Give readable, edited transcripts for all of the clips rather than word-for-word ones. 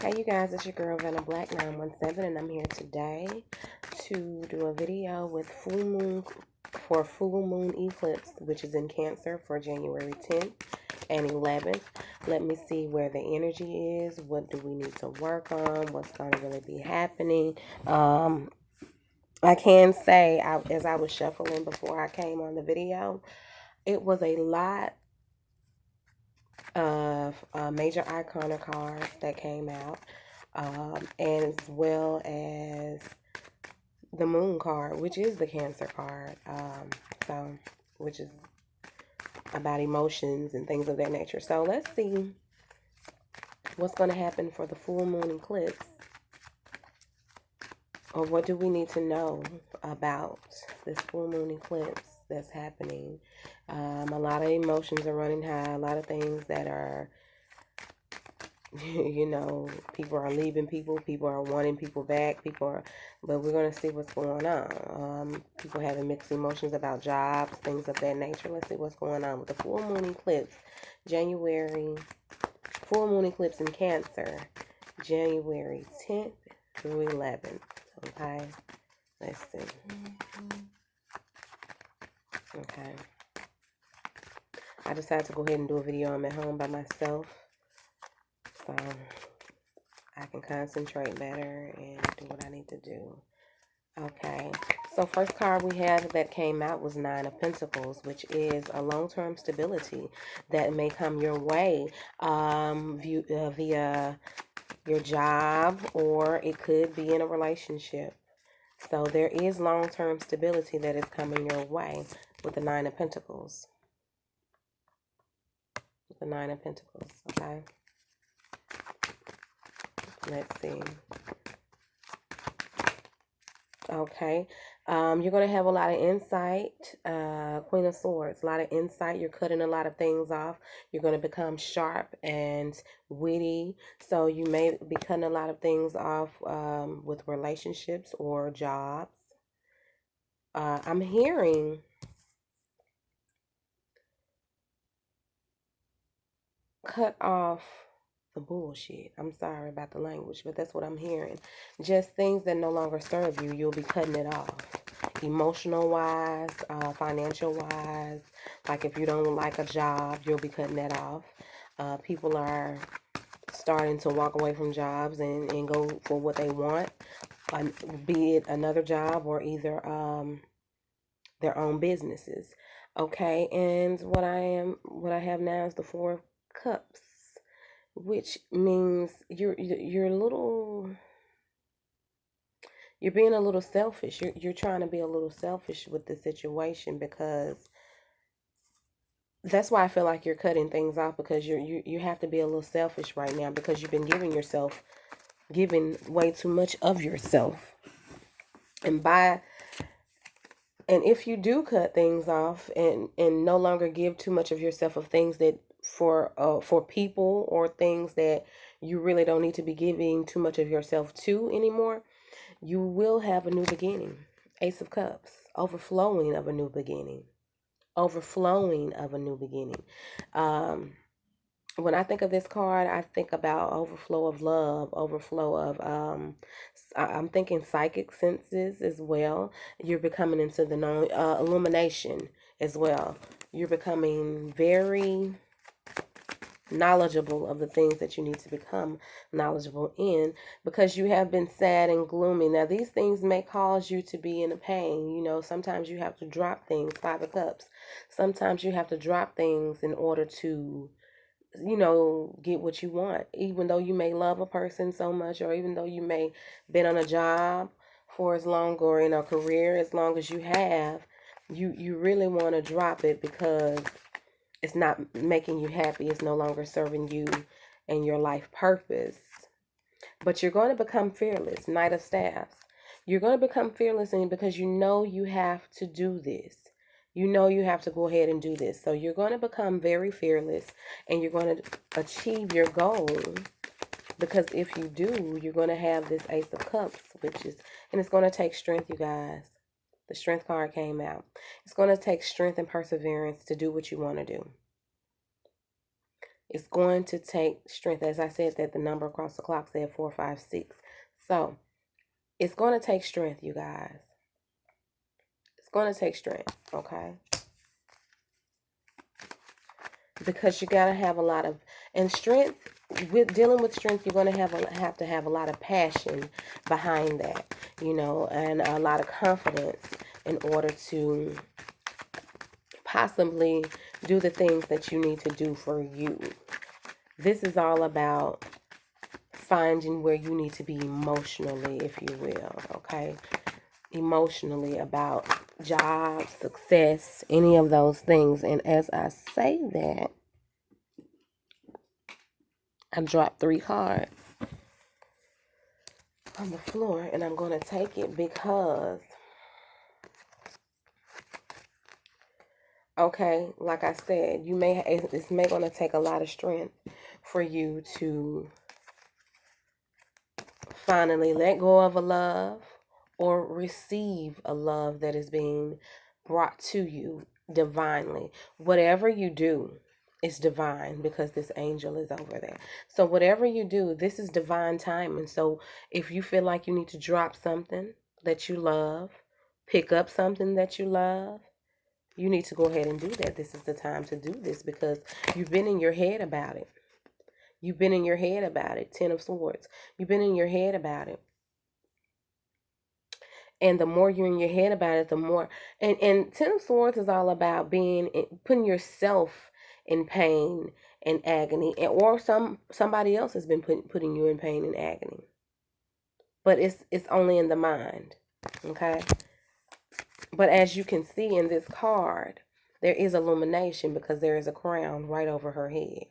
Hey you guys, it's your girl Vanna Black 917 and I'm here today to do a video with full moon eclipse, which is in Cancer for January 10th and 11th. Let me see where the energy is, what do we need to work on, what's going to really be happening. I can say, as I was shuffling before I came on the video, it was a lot of major icona cards that came out, and as well as the moon card, which is the Cancer card, which is about emotions and things of that nature. So let's see what's going to happen for the full moon eclipse, or what do we need to know about this full moon eclipse that's happening. A lot of emotions are running high, a lot of things that are people are leaving people are wanting people back, but we're going to see what's going on. People having mixed emotions about jobs, things of that nature. Let's see what's going on with the full moon eclipse. Full moon eclipse in Cancer, January 10th through 11th. Okay, let's see. Okay, I decided to go ahead and do a video. I'm at home by myself, so I can concentrate better and do what I need to do. Okay, so first card we have that came out was Nine of Pentacles, which is a long-term stability that may come your way via your job, or it could be in a relationship. So there is long-term stability that is coming your way with the Nine of Pentacles. With the Nine of Pentacles, okay? Let's see. Okay, you're going to have a lot of insight, Queen of Swords, a lot of insight. You're cutting a lot of things off. You're going to become sharp and witty. So you may be cutting a lot of things off with relationships or jobs. I'm hearing cut off the bullshit. I'm sorry about the language, but that's what I'm hearing. Just things that no longer serve you, you'll be cutting it off. Emotional wise, financial wise, like if you don't like a job, you'll be cutting that off. People are starting to walk away from jobs and go for what they want, be it another job or either their own businesses. Okay, and what I have now is the Four of Cups, which means you're being a little selfish. You're trying to be a little selfish with the situation, because that's why I feel like you're cutting things off, because you have to be a little selfish right now, because you've been giving way too much of yourself. And if you do cut things off and no longer give too much of yourself of things that for people, or things that you really don't need to be giving too much of yourself to anymore, you will have a new beginning. Ace of Cups, overflowing of a new beginning. Overflowing of a new beginning. When I think of this card, I think about overflow of love, overflow of, I'm thinking psychic senses as well. You're becoming into the illumination as well. You're becoming very knowledgeable of the things that you need to become knowledgeable in, because you have been sad and gloomy. Now, these things may cause you to be in a pain. Sometimes you have to drop things. Five of Cups. Sometimes you have to drop things in order to get what you want, even though you may love a person so much, or even though you may been on a job for as long, or in a career as long as you have, you really want to drop it because it's not making you happy. It's no longer serving you and your life purpose. But you're going to become fearless. Knight of Staffs. You're going to become fearless, and because you have to do this. You have to go ahead and do this. So you're going to become very fearless, and you're going to achieve your goal, because if you do, you're going to have this Ace of Cups, and it's going to take strength, you guys. The Strength card came out. It's going to take strength and perseverance to do what you want to do. It's going to take strength. As I said, that the number across the clock said 4, 5, 6. So it's going to take strength, you guys. It's going to take strength, okay? Because you got to have a lot of, and strength, with dealing with strength, you're going to have a lot of passion behind that, and a lot of confidence in order to possibly do the things that you need to do for you. This is all about finding where you need to be emotionally, if you will, okay? Emotionally, about job, success, any of those things. And as I say that, I dropped 3 cards on the floor, and I'm going to take it because, okay, like I said, it's may going to take a lot of strength for you to finally let go of a love or receive a love that is being brought to you divinely. Whatever you do is divine, because this angel is over there. So whatever you do, this is divine timing. So if you feel like you need to drop something that you love, pick up something that you love, you need to go ahead and do that. This is the time to do this, because you've been in your head about it. You've been in your head about it. 10 of Swords. You've been in your head about it. And the more you're in your head about it, the more. And 10 of Swords is all about putting yourself in pain and agony, or somebody else has been putting you in pain and agony. But it's only in the mind, okay? But as you can see in this card, there is illumination, because there is a crown right over her head.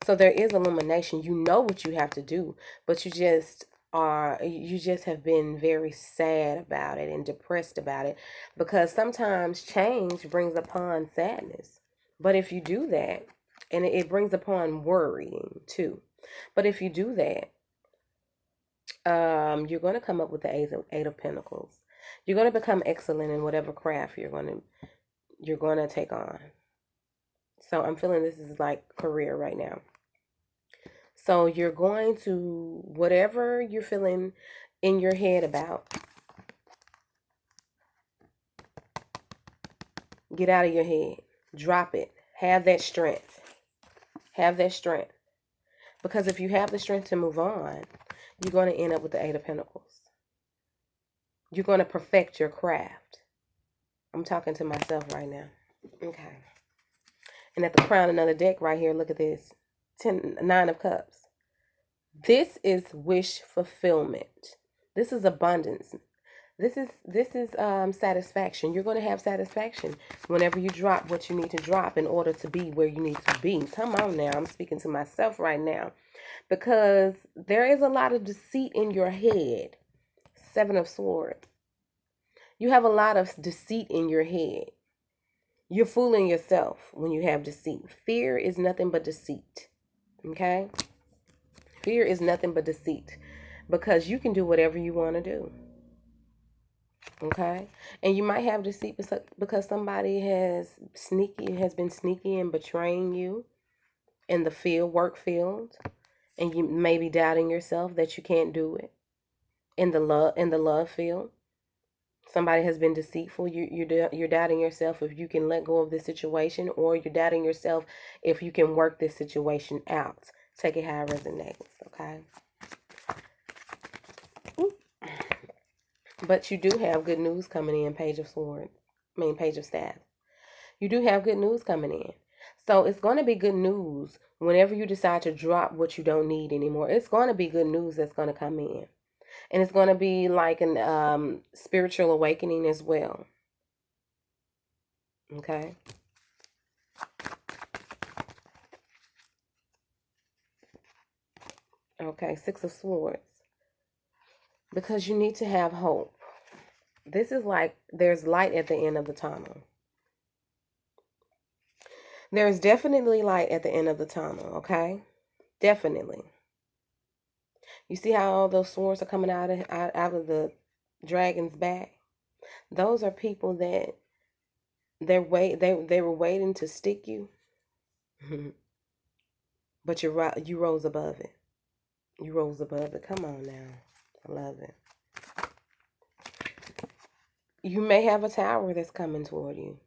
So there is illumination. You know what you have to do, but you just have been very sad about it and depressed about it, because sometimes change brings upon sadness. But if you do that, and it brings upon worrying too. But if you do that, you're going to come up with the eight of Pentacles. You're going to become excellent in whatever craft you're going to take on. So I'm feeling this is like career right now. So you're going to, whatever you're feeling in your head about, get out of your head. Drop it. Have that strength. Have that strength. Because if you have the strength to move on, you're going to end up with the Eight of Pentacles. You're going to perfect your craft. I'm talking to myself right now. Okay. And at the crown, another deck right here, look at this. Nine of Cups. This is wish fulfillment. This is abundance. This is satisfaction. You're going to have satisfaction whenever you drop what you need to drop in order to be where you need to be. Come on now. I'm speaking to myself right now, because there is a lot of deceit in your head. Seven of Swords. You have a lot of deceit in your head. You're fooling yourself when you have deceit. Fear is nothing but deceit. Okay? Fear is nothing but deceit, because you can do whatever you want to do. Okay? And you might have deceit because somebody has been sneaky and betraying you in the work field, and you may be doubting yourself that you can't do it. In the love field, somebody has been deceitful. You're doubting yourself if you can let go of this situation, or you're doubting yourself if you can work this situation out. Take it how it resonates, okay? But you do have good news coming in, Page of Staffs. You do have good news coming in. So it's going to be good news whenever you decide to drop what you don't need anymore. It's going to be good news that's going to come in. And it's going to be like an spiritual awakening as well. Okay? Okay, Six of Swords. Because you need to have hope. This is like there's light at the end of the tunnel. There's definitely light at the end of the tunnel, okay? Definitely. You see how all those swords are coming out of the dragon's back? Those are people that they were waiting to stick you. But you rose above it. You rose above it. Come on now. I love it. You may have a tower that's coming toward you.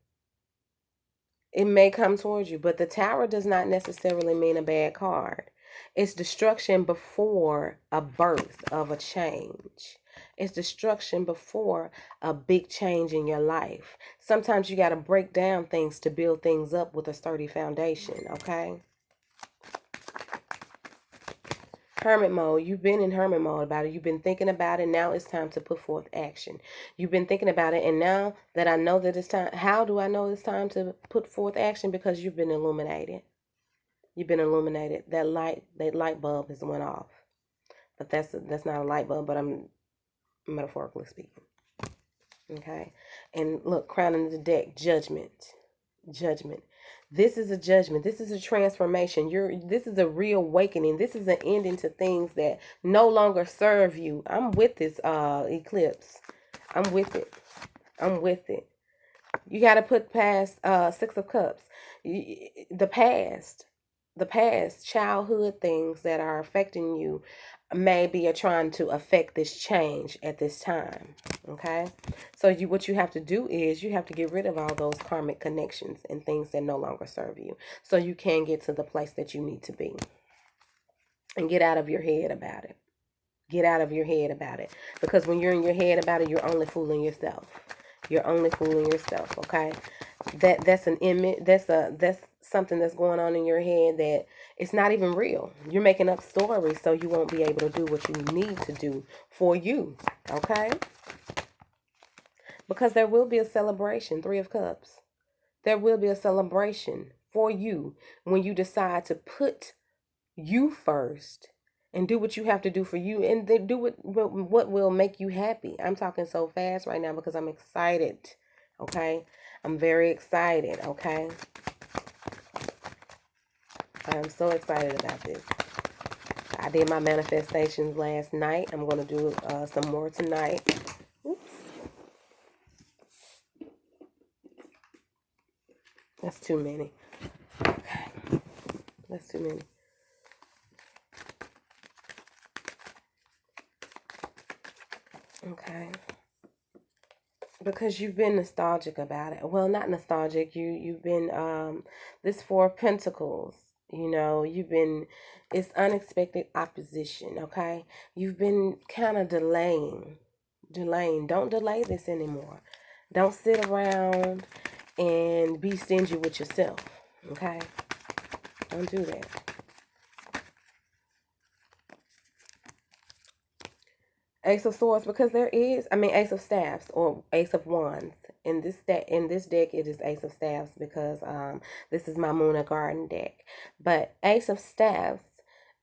It may come towards you, but the tower does not necessarily mean a bad card. It's destruction before a birth of a change. It's destruction before a big change in your life. Sometimes you got to break down things to build things up with a sturdy foundation, okay? Hermit mode. You've been in hermit mode about it. You've been thinking about it. Now it's time to put forth action. You've been thinking about it, and now that I know that it's time, how do I know it's time to put forth action? Because you've been illuminated. You've been illuminated. That light bulb has went off. But that's not a light bulb, but I'm metaphorically speaking. Okay? And look, crowning the deck, judgment. Judgment. This is a judgment. This is a transformation. This is a reawakening. This is an ending to things that no longer serve you. I'm with this eclipse. I'm with it. I'm with it. You got to put past Six of Cups. The past childhood things that are affecting you maybe are trying to affect this change at this time. Okay, so what you have to do is you have to get rid of all those karmic connections and things that no longer serve you, so you can get to the place that you need to be, and get out of your head about it. Get out of your head about it, because when you're in your head about it, you're only fooling yourself. You're only fooling yourself. Okay, that's an image. That's something that's going on in your head that it's not even real. You're making up stories so you won't be able to do what you need to do for you. Okay. Because there will be a celebration, Three of Cups. There will be a celebration for you when you decide to put you first and do what you have to do for you, and then do what will make you happy. I'm talking so fast right now because I'm excited, okay? I'm very excited, okay? I'm so excited about this. I did my manifestations last night. I'm going to do some more tonight. Oops. That's too many. Okay. That's too many. Okay. Because you've been nostalgic about it. Well, not nostalgic. You've been this Four of Pentacles. You know, it's unexpected opposition, okay? You've been kind of delaying. Don't delay this anymore. Don't sit around and be stingy with yourself, okay? Don't do that. Ace of Swords, because Ace of Staffs or Ace of Wands. In this deck, it is Ace of Staffs because this is my Moon Garden deck. But Ace of Staffs,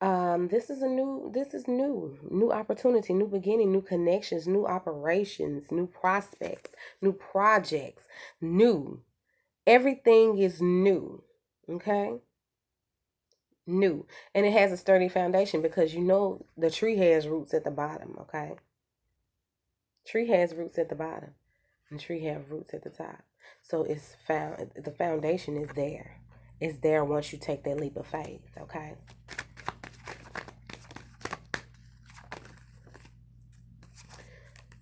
this is new opportunity, new beginning, new connections, new operations, new prospects, new projects, new. Everything is new, okay? New. And it has a sturdy foundation because you know the tree has roots at the bottom, okay? Tree has roots at the bottom and tree have roots at the top. So the foundation is there. It's there once you take that leap of faith, okay?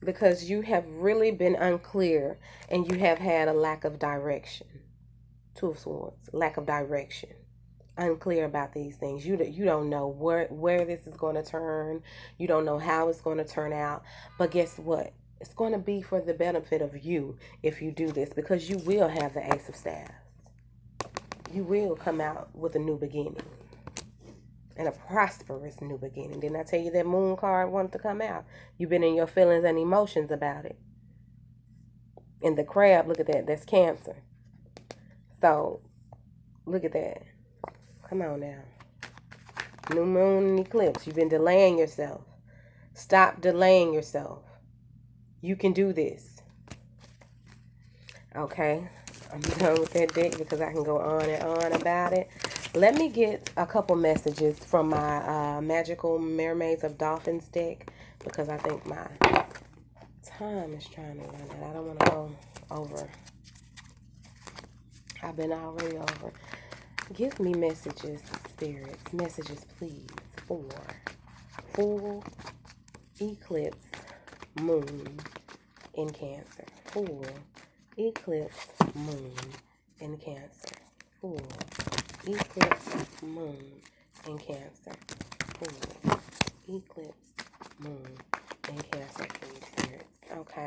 Because you have really been unclear and you have had a lack of direction. Two of Swords, lack of direction. Unclear about these things. You don't know where this is going to turn. You don't know how it's going to turn out. But guess what? It's going to be for the benefit of you if you do this, because you will have the Ace of Staffs. You will come out with a new beginning and a prosperous new beginning. Didn't I tell you that Moon card wanted to come out? You've been in your feelings and emotions about it. And the crab, look at that. That's Cancer. So look at that. Come on now. New moon and eclipse. You've been delaying yourself. Stop delaying yourself. You can do this. Okay. I'm done with that deck because I can go on and on about it. Let me get a couple messages from my Magical Mermaids of Dolphins deck, because I think my time is trying to run out. I don't want to go over. I've been already over. Give me messages, spirits. Messages, please, for full eclipse moon in Cancer. Full eclipse moon in Cancer. Full eclipse moon in Cancer. Full eclipse moon in Cancer, please, spirits. Okay.